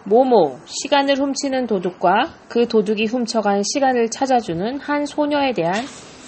모모, 시간을 훔치는 도둑과 그 도둑이 훔쳐간 시간을 찾아주는 한 소녀에 대한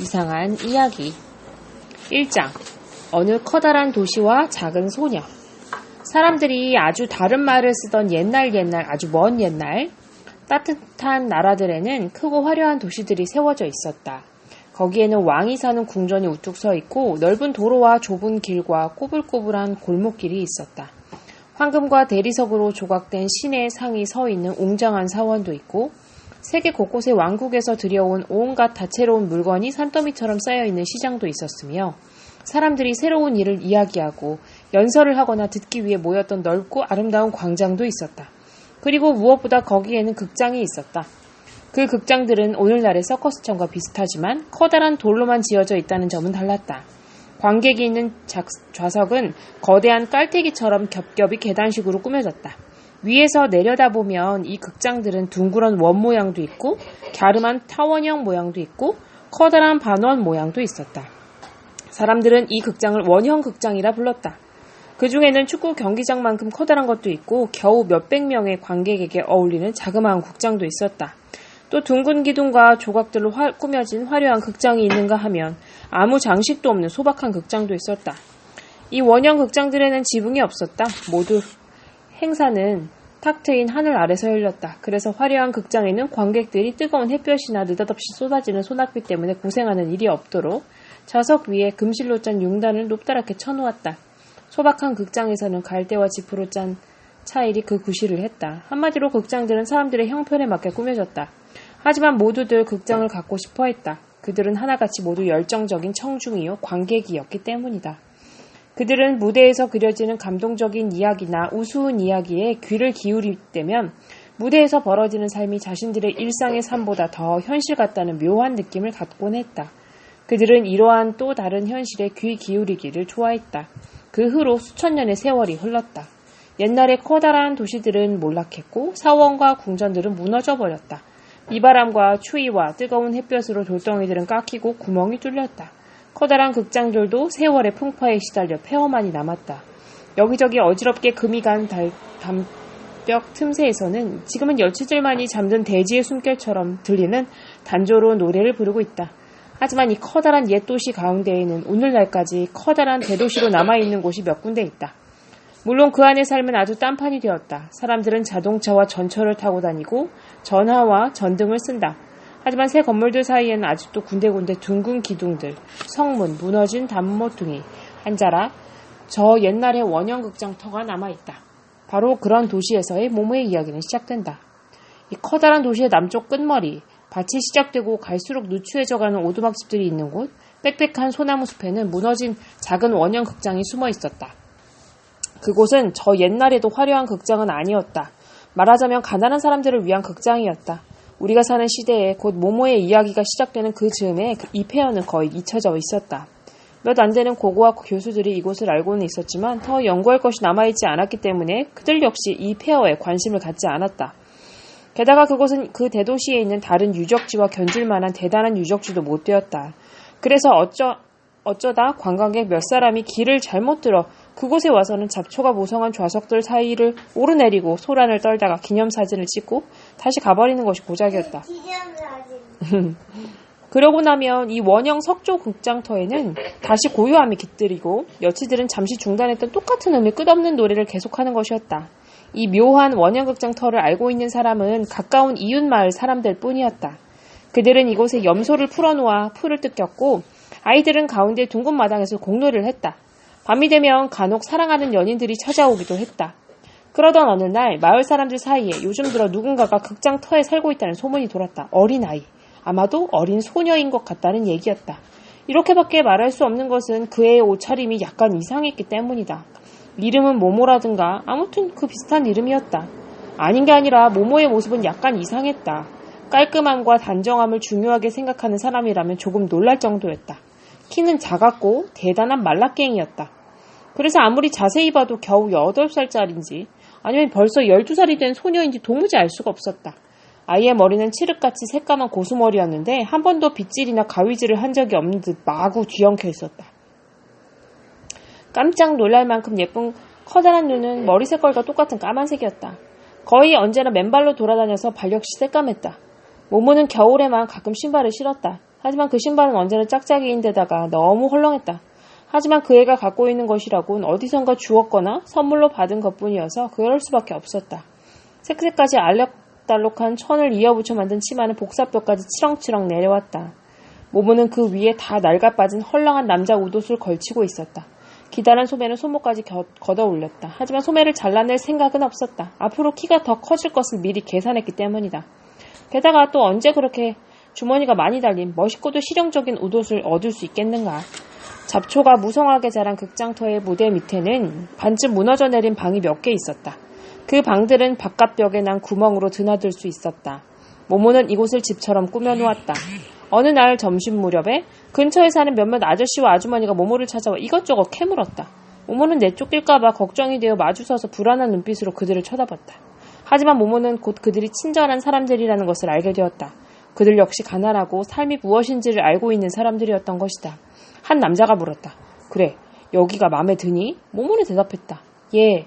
이상한 이야기. 1장. 어느 커다란 도시와 작은 소녀. 사람들이 아주 다른 말을 쓰던 옛날 아주 먼 옛날, 따뜻한 나라들에는 크고 화려한 도시들이 세워져 있었다. 거기에는 왕이 사는 궁전이 우뚝 서 있고 넓은 도로와 좁은 길과 꼬불꼬불한 골목길이 있었다. 황금과 대리석으로 조각된 시내 상이 서 있는 웅장한 사원도 있고 세계 곳곳의 왕국에서 들여온 온갖 다채로운 물건이 산더미처럼 쌓여있는 시장도 있었으며 사람들이 새로운 일을 이야기하고 연설을 하거나 듣기 위해 모였던 넓고 아름다운 광장도 있었다. 그리고 무엇보다 거기에는 극장이 있었다. 그 극장들은 오늘날의 서커스천과 비슷하지만 커다란 돌로만 지어져 있다는 점은 달랐다. 관객이 있는 좌석은 거대한 깔때기처럼 겹겹이 계단식으로 꾸며졌다. 위에서 내려다보면 이 극장들은 둥그런 원 모양도 있고 갸름한 타원형 모양도 있고 커다란 반원 모양도 있었다. 사람들은 이 극장을 원형 극장이라 불렀다. 그 중에는 축구 경기장만큼 커다란 것도 있고 겨우 몇백 명의 관객에게 어울리는 자그마한 극장도 있었다. 또 둥근 기둥과 조각들로 꾸며진 화려한 극장이 있는가 하면 아무 장식도 없는 소박한 극장도 있었다. 이 원형 극장들에는 지붕이 없었다. 모두 행사는 탁 트인 하늘 아래서 열렸다. 그래서 화려한 극장에는 관객들이 뜨거운 햇볕이나 느닷없이 쏟아지는 소낙비 때문에 고생하는 일이 없도록 좌석 위에 금실로 짠 융단을 높다랗게 쳐놓았다. 소박한 극장에서는 갈대와 지프로 짠 차일이 그 구실을 했다. 한마디로 극장들은 사람들의 형편에 맞게 꾸며졌다. 하지만 모두들 극장을 갖고 싶어 했다. 그들은 하나같이 모두 열정적인 청중이요 관객이었기 때문이다. 그들은 무대에서 그려지는 감동적인 이야기나 우스운 이야기에 귀를 기울이려면 무대에서 벌어지는 삶이 자신들의 일상의 삶보다 더 현실 같다는 묘한 느낌을 갖곤 했다. 그들은 이러한 또 다른 현실에 귀 기울이기를 좋아했다. 그 후로 수천 년의 세월이 흘렀다. 옛날의 커다란 도시들은 몰락했고 사원과 궁전들은 무너져 버렸다. 비바람과 추위와 뜨거운 햇볕으로 돌덩이들은 깎이고 구멍이 뚫렸다. 커다란 극장들도 세월의 풍파에 시달려 폐허만이 남았다. 여기저기 어지럽게 금이 간 담벽 틈새에서는 지금은 여치들만이 잠든 대지의 숨결처럼 들리는 단조로운 노래를 부르고 있다. 하지만 이 커다란 옛 도시 가운데에는 오늘날까지 커다란 대도시로 남아있는 곳이 몇 군데 있다. 물론 그 안의 삶은 아주 딴판이 되었다. 사람들은 자동차와 전철을 타고 다니고 전화와 전등을 쓴다. 하지만 새 건물들 사이에는 아직도 군데군데 둥근 기둥들, 성문, 무너진 단모퉁이, 한자라 저 옛날의 원형 극장터가 남아있다. 바로 그런 도시에서의 모모의 이야기는 시작된다. 이 커다란 도시의 남쪽 끝머리, 밭이 시작되고 갈수록 누추해져가는 오두막집들이 있는 곳, 빽빽한 소나무 숲에는 무너진 작은 원형 극장이 숨어 있었다. 그곳은 저 옛날에도 화려한 극장은 아니었다. 말하자면 가난한 사람들을 위한 극장이었다. 우리가 사는 시대에 곧 모모의 이야기가 시작되는 그 즈음에 이 폐허는 거의 잊혀져 있었다. 몇 안 되는 고고학 교수들이 이곳을 알고는 있었지만 더 연구할 것이 남아있지 않았기 때문에 그들 역시 이 폐허에 관심을 갖지 않았다. 게다가 그곳은 그 대도시에 있는 다른 유적지와 견줄 만한 대단한 유적지도 못 되었다. 그래서 어쩌다 관광객 몇 사람이 길을 잘못 들어 그곳에 와서는 잡초가 무성한 좌석들 사이를 오르내리고 소란을 떨다가 기념사진을 찍고 다시 가버리는 것이 고작이었다. 그러고 나면 이 원형 석조 극장터에는 다시 고요함이 깃들이고 여치들은 잠시 중단했던 똑같은 음의 끝없는 노래를 계속하는 것이었다. 이 묘한 원형 극장터를 알고 있는 사람은 가까운 이웃마을 사람들 뿐이었다. 그들은 이곳에 염소를 풀어놓아 풀을 뜯겼고 아이들은 가운데 둥근 마당에서 공놀이를 했다. 밤이 되면 간혹 사랑하는 연인들이 찾아오기도 했다. 그러던 어느 날 마을 사람들 사이에 요즘 들어 누군가가 극장터에 살고 있다는 소문이 돌았다. 어린아이, 아마도 어린 소녀인 것 같다는 얘기였다. 이렇게밖에 말할 수 없는 것은 그 애의 옷차림이 약간 이상했기 때문이다. 이름은 모모라든가 아무튼 그 비슷한 이름이었다. 아닌 게 아니라 모모의 모습은 약간 이상했다. 깔끔함과 단정함을 중요하게 생각하는 사람이라면 조금 놀랄 정도였다. 키는 작았고 대단한 말라깽이였다. 그래서 아무리 자세히 봐도 겨우 8살짜리인지 아니면 벌써 12살이 된 소녀인지 도무지 알 수가 없었다. 아이의 머리는 칠흑같이 새까만 고수머리였는데 한 번도 빗질이나 가위질을 한 적이 없는 듯 마구 뒤엉켜 있었다. 깜짝 놀랄 만큼 예쁜 커다란 눈은 머리 색깔과 똑같은 까만색이었다. 거의 언제나 맨발로 돌아다녀서 발역시 새까맸다. 모모는 겨울에만 가끔 신발을 신었다. 하지만 그 신발은 언제나 짝짝이인데다가 너무 헐렁했다. 하지만 그 애가 갖고 있는 것이라곤 어디선가 주웠거나 선물로 받은 것뿐이어서 그럴 수밖에 없었다. 색색까지 알록달록한 천을 이어붙여 만든 치마는 복사뼈까지 치렁치렁 내려왔다. 모모는 그 위에 다 낡아빠진 헐렁한 남자 옷옷을 걸치고 있었다. 기다란 소매는 손목까지 걷어 올렸다. 하지만 소매를 잘라낼 생각은 없었다. 앞으로 키가 더 커질 것을 미리 계산했기 때문이다. 게다가 또 언제 그렇게 주머니가 많이 달린 멋있고도 실용적인 옷옷을 얻을 수 있겠는가. 잡초가 무성하게 자란 극장터의 무대 밑에는 반쯤 무너져 내린 방이 몇 개 있었다. 그 방들은 바깥벽에 난 구멍으로 드나들 수 있었다. 모모는 이곳을 집처럼 꾸며놓았다. 어느 날 점심 무렵에 근처에 사는 몇몇 아저씨와 아주머니가 모모를 찾아와 이것저것 캐물었다. 모모는 내쫓길까봐 걱정이 되어 마주서서 불안한 눈빛으로 그들을 쳐다봤다. 하지만 모모는 곧 그들이 친절한 사람들이라는 것을 알게 되었다. 그들 역시 가난하고 삶이 무엇인지를 알고 있는 사람들이었던 것이다. 한 남자가 물었다. 그래, 여기가 마음에 드니? 모모는 대답했다. 예.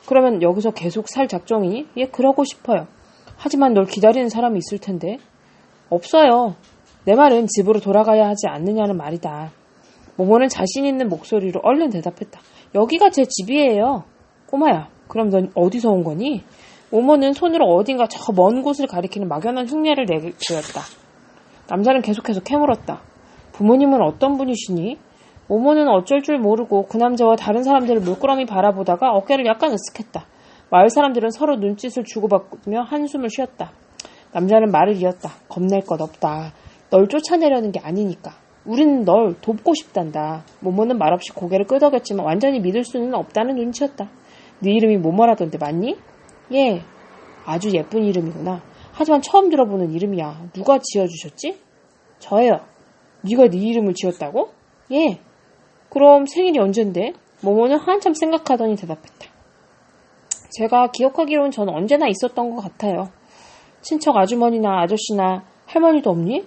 그러면 여기서 계속 살 작정이니? 예, 그러고 싶어요. 하지만 널 기다리는 사람이 있을 텐데. 없어요. 내 말은 집으로 돌아가야 하지 않느냐는 말이다. 모모는 자신 있는 목소리로 얼른 대답했다. 여기가 제 집이에요. 꼬마야, 그럼 넌 어디서 온 거니? 모모는 손으로 어딘가 저 먼 곳을 가리키는 막연한 흉내를 내보였다. 남자는 계속해서 캐물었다. 부모님은 어떤 분이시니? 모모는 어쩔 줄 모르고 그 남자와 다른 사람들을 물끄러미 바라보다가 어깨를 약간 으쓱했다. 마을 사람들은 서로 눈짓을 주고받으며 한숨을 쉬었다. 남자는 말을 이었다. 겁낼 것 없다. 널 쫓아내려는 게 아니니까. 우리는 널 돕고 싶단다. 모모는 말없이 고개를 끄덕였지만 완전히 믿을 수는 없다는 눈치였다. 네 이름이 모모라던데 맞니? 예. 아주 예쁜 이름이구나. 하지만 처음 들어보는 이름이야. 누가 지어주셨지? 저예요. 네가 네 이름을 지었다고? 예. 그럼 생일이 언젠데? 모모는 한참 생각하더니 대답했다. 제가 기억하기로는 전 언제나 있었던 것 같아요. 친척 아주머니나 아저씨나 할머니도 없니?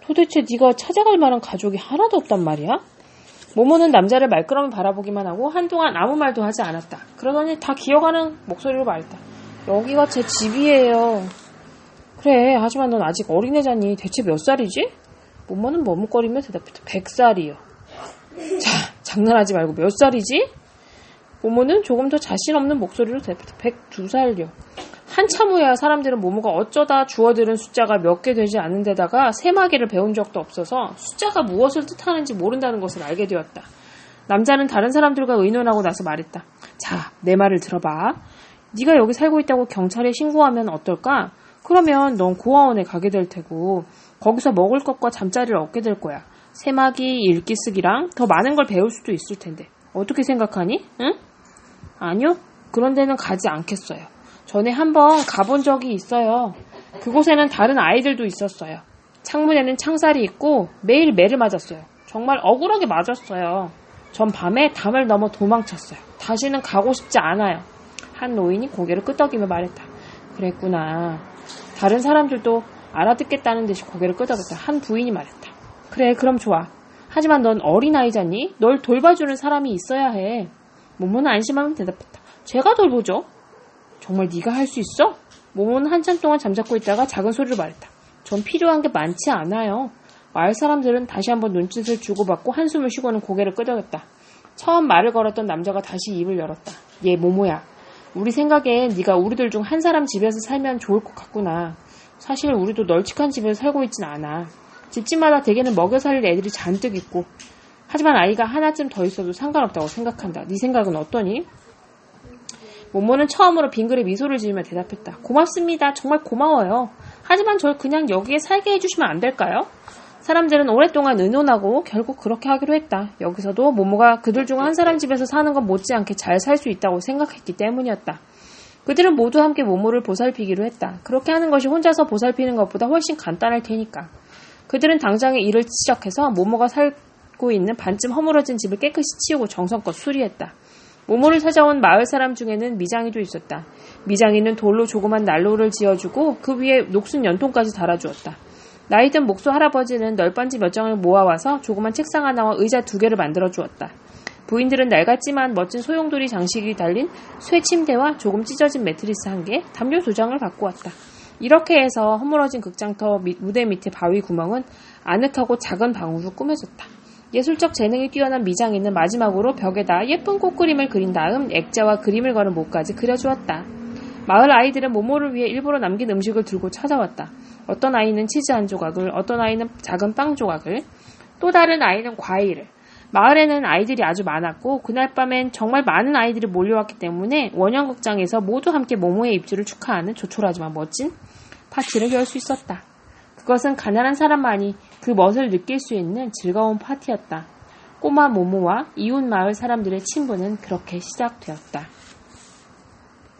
도대체 네가 찾아갈 만한 가족이 하나도 없단 말이야? 모모는 남자를 말끄러미 바라보기만 하고 한동안 아무 말도 하지 않았다. 그러더니 다 기어가는 목소리로 말했다. 여기가 제 집이에요. 그래, 하지만 넌 아직 어린애잖니. 대체 몇 살이지? 모모는 머뭇거리며 대답했다. 100살이요. 자, 장난하지 말고 몇 살이지? 모모는 조금 더 자신 없는 목소리로 대답했다. 102살이요. 한참 후에야 사람들은 모모가 어쩌다 주워들은 숫자가 몇 개 되지 않은 데다가 세마개를 배운 적도 없어서 숫자가 무엇을 뜻하는지 모른다는 것을 알게 되었다. 남자는 다른 사람들과 의논하고 나서 말했다. 자, 내 말을 들어봐. 네가 여기 살고 있다고 경찰에 신고하면 어떨까? 그러면 넌 고아원에 가게 될 테고 거기서 먹을 것과 잠자리를 얻게 될 거야. 세마기, 읽기, 쓰기랑 더 많은 걸 배울 수도 있을 텐데. 어떻게 생각하니? 응? 아니요. 그런 데는 가지 않겠어요. 전에 한번 가본 적이 있어요. 그곳에는 다른 아이들도 있었어요. 창문에는 창살이 있고 매일 매를 맞았어요. 정말 억울하게 맞았어요. 전 밤에 담을 넘어 도망쳤어요. 다시는 가고 싶지 않아요. 한 노인이 고개를 끄덕이며 말했다. 그랬구나. 다른 사람들도 알아듣겠다는 듯이 고개를 끄덕였다. 한 부인이 말했다. 그래, 그럼 좋아. 하지만 넌 어린아이잖니? 널 돌봐주는 사람이 있어야 해. 모모는 안심하며 대답했다. 제가 돌보죠. 정말 네가 할 수 있어? 모모는 한참 동안 잠자코 있다가 작은 소리로 말했다. 전 필요한 게 많지 않아요. 마을 사람들은 다시 한번 눈짓을 주고받고 한숨을 쉬고는 고개를 끄덕였다. 처음 말을 걸었던 남자가 다시 입을 열었다. 얘 모모야. 우리 생각엔 네가 우리들 중 한 사람 집에서 살면 좋을 것 같구나. 사실 우리도 널찍한 집에서 살고 있진 않아. 집집마다 대개는 먹여 살릴 애들이 잔뜩 있고. 하지만 아이가 하나쯤 더 있어도 상관없다고 생각한다. 네 생각은 어떠니? 모모는 처음으로 빙그레 미소를 지으며 대답했다. 고맙습니다. 정말 고마워요. 하지만 절 그냥 여기에 살게 해주시면 안 될까요? 사람들은 오랫동안 의논하고 결국 그렇게 하기로 했다. 여기서도 모모가 그들 중 한 사람 집에서 사는 건 못지않게 잘 살 수 있다고 생각했기 때문이었다. 그들은 모두 함께 모모를 보살피기로 했다. 그렇게 하는 것이 혼자서 보살피는 것보다 훨씬 간단할 테니까. 그들은 당장에 일을 시작해서 모모가 살고 있는 반쯤 허물어진 집을 깨끗이 치우고 정성껏 수리했다. 모모를 찾아온 마을 사람 중에는 미장이도 있었다. 미장이는 돌로 조그만 난로를 지어주고 그 위에 녹슨 연통까지 달아주었다. 나이든 목수 할아버지는 널빤지 몇 장을 모아와서 조그만 책상 하나와 의자 2개를 만들어주었다. 부인들은 낡았지만 멋진 소용돌이 장식이 달린 쇠침대와 조금 찢어진 매트리스 1개, 담요 2장을 갖고 왔다. 이렇게 해서 허물어진 극장터 무대 밑에 바위 구멍은 아늑하고 작은 방으로 꾸며졌다. 예술적 재능이 뛰어난 미장인은 마지막으로 벽에다 예쁜 꽃그림을 그린 다음 액자와 그림을 거는 못까지 그려주었다. 마을 아이들은 모모를 위해 일부러 남긴 음식을 들고 찾아왔다. 어떤 아이는 치즈 한 조각을, 어떤 아이는 작은 빵 조각을, 또 다른 아이는 과일을. 마을에는 아이들이 아주 많았고 그날 밤엔 정말 많은 아이들이 몰려왔기 때문에 원형극장에서 모두 함께 모모의 입주를 축하하는 조촐하지만 멋진 파티를 열 수 있었다. 그것은 가난한 사람만이 그 멋을 느낄 수 있는 즐거운 파티였다. 꼬마 모모와 이웃 마을 사람들의 친분은 그렇게 시작되었다.